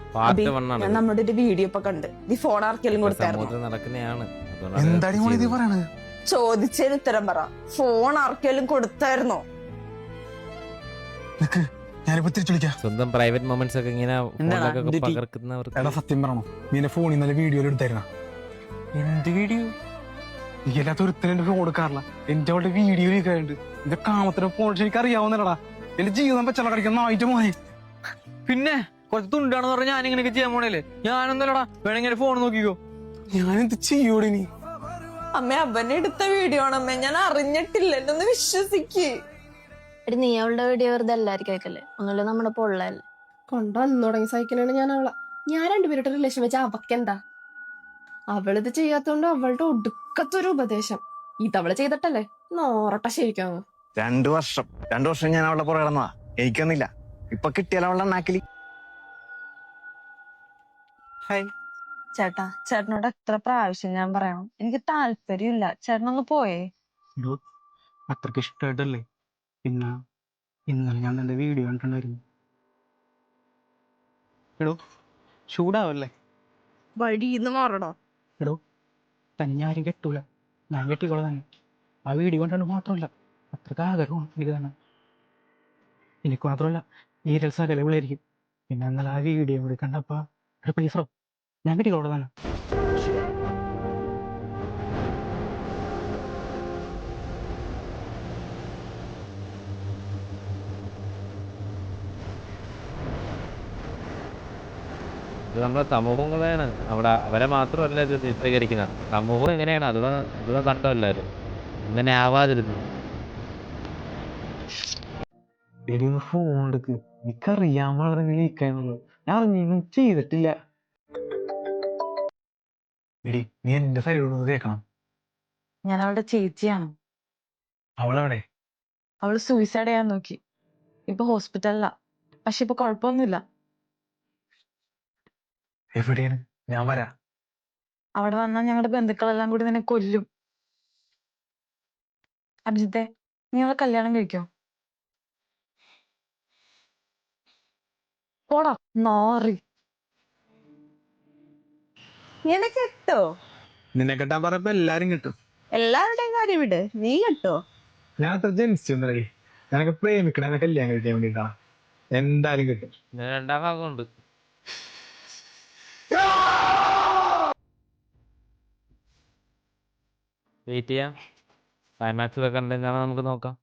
Abi, part 1 ഞാൻ ആണ്. നമ്മുടെ ഒരു വീഡിയോ ഇപ്പൊ കണ്ട്. നീ ഫോൺ ആർക്കെങ്കിലും കൊടുത്തായിരുന്നു? സമൂഹത്തിൽ നടക്കുന്നതാണ്. എന്താടി മോളെ ഇത് പറയണത്? ചോദിച്ചതിന് ഉത്തരം പറ. ഫോൺ ആർക്കെങ്കിലും കൊടുത്തായിരുന്നോ? നിക്ക്, ഞാനിപ്പോ തിരിച്ചു വിളിക്കാം. സ്വന്തം പ്രൈവറ്റ് മൊമെന്റ്സ് ഒക്കെ ഇങ്ങനെ ഫോണിലൊക്കെ എന്തിട്ടി? പകർത്തുന്നവർക്ക് എടാ സത്യം പറയണോ, നിന്റെ ഫോണിൽ ഇന്നലെ വീഡിയോ എടുത്തായിരുന്ന? എന്ത് വീഡിയോ? എനിക്കല്ലാത്ത ഒരുത്തനെ എന്റെ ഫോൺ എടുക്കാറില്ല. എന്റെ അവളുടെ വീഡിയോ ലീക്കായുണ്ട്. എന്റെ കാമത്തിന്റെ ഫോൺ എനിക്ക് അറിയാവുന്നല്ലടാ. എന്റെ ജീവിതം വെച്ചല്ല കളിക്കുന്ന ആയിട്ട് മോനെ. പിന്നെ കുറച്ച് തുണ്ടാണെന്ന് പറഞ്ഞാൽ ഞാൻ ഇങ്ങനെയൊക്കെ ചെയ്യാൻ പോണേല്ലേ? ഞാനെന്തല്ലടാ, വേണമെങ്കിൽ ഫോൺ നോക്കിക്കോ. ഞാൻ എന്ത് ചെയ്യൂടെ നീ? അമ്മ, അവൻ എടുത്ത വീഡിയോ ആണ് അമ്മ, ഞാൻ അറിഞ്ഞിട്ടില്ല, എന്നെ ഒന്ന് വിശ്വസിക്ക്. എടി നീ അവളുടെ വീഡിയോ വെറുതെ എല്ലാവർക്കും അയക്കല്ലേ, ഒന്നുമില്ല നമ്മുടെ പൊള്ളല്ലേ. കൊണ്ടുവന്നു തുടങ്ങി സഹിക്കണാണ് ഞാൻ അവളെ. ഞാൻ രണ്ടുപേരുടെ റിലേഷൻ വെച്ച അവക്കെന്താ? അവളിത് ചെയ്യാത്തോണ്ട് അവളുടെ ഒടുക്കത്തൊരു ഉപദേശം ഇതവള് ചെയ്തിട്ടല്ലേ നോറട്ട ശരിക്കും. 2 വർഷം ഞാൻ അവളുടെ പുറകെ നടന്നതാ. എനിക്കൊന്നില്ല. ഇപ്പൊ കിട്ടിയാലോ അവളുടെ നാക്കില്. ചേട്ടാ, ചേട്ടനോട് എത്ര പ്രാവശ്യം ഞാൻ പറയണം, എനിക്ക് താല്പര്യമില്ല, ചേട്ടനൊന്ന് പോയേ. അത്രക്ക് ഇഷ്ടമായിട്ടല്ലേ? പിന്നെ ഇന്നലെ ഞാൻ എന്റെ വീഡിയോ കണ്ടിട്ടുണ്ടായിരുന്നു. എടോ, ചൂടാവല്ലേ? വഴിന്ന് മാറണോ? എടോ, തന്നെ ആരും കെട്ടൂല, ഞാൻ കെട്ടിക്കോളെ തന്നെ. ആ വീഡിയോ കണ്ടു മാത്രമല്ല, അത്രക്ക് ആഗ്രഹമാണ് എനിക്ക് തന്നെ. എനിക്ക് മാത്രമല്ല, ഈ രസകല വിളായിരിക്കും. പിന്നെ എന്നാൽ ആ വീഡിയോ കൂടി കണ്ടപ്പോ പ്ലീസറോ, ഞാൻ കെട്ടിക്കോളെ തന്നെ. ഇത് നമ്മുടെ സമൂഹങ്ങളാണ് അവിടെ, അവരെ മാത്രമല്ല ഇത് ചിത്രീകരിക്കുന്നത്. സമൂഹം എങ്ങനെയാണ് അത് കണ്ടോ എല്ലാവരും. ഇങ്ങനെ ആവാതിരുന്നു. ഫോൺ എടുക്ക്, എനിക്കറിയാൻ വളരെ ലീക്കാന്നുള്ളത്. ഞാൻ അറിഞ്ഞൊന്നും ചെയ്തിട്ടില്ല. എടി, നീ എന്റെ സൈഡിലൊന്ന് കേൾക്കണം. ഞാൻ അവളുടെ ചേച്ചിയാണ്. അവളവിടെ? അവള് സൂയിസൈഡ് ചെയ്യാൻ നോക്കി. ഇപ്പൊ ഹോസ്പിറ്റലിലാ, പക്ഷെ ഇപ്പൊ കുഴപ്പമൊന്നുമില്ല. എവിടെയാണ്? ഞാൻ വരാം. അവിടെ വന്നാൽ ഞങ്ങളുടെ ബന്ധുക്കളെല്ലാം കൂടി നിന്നെ കൊല്ലും. അഭിജിത്തെ, നീ അവളെ കല്യാണം കഴിക്കോ? പോടാ നോറി. നീ എന്നെ കെട്ടോ? നിന്നെ കെട്ടാൻ പറഞ്ഞപ്പോ എല്ലാരും കിട്ടും. എല്ലാവരുടെയും കാര്യം വിട്, നീ കെട്ടോ? ഞാൻ അത്ര ജനിച്ചൊന്നല്ലേ. ഞാനൊക്കെ പ്രേമിക്കണ കല്യാണം കഴിക്കാൻ വേണ്ടിട്ടാ. എന്തായാലും കിട്ടും. ഞാൻ 2ാം ഭാഗമുണ്ട്. വെയിറ്റ് ചെയ്യാം. ക്ലൈമാക്സ് ഒക്കെ കണ്ടെങ്കിൽ നമുക്ക് നോക്കാം.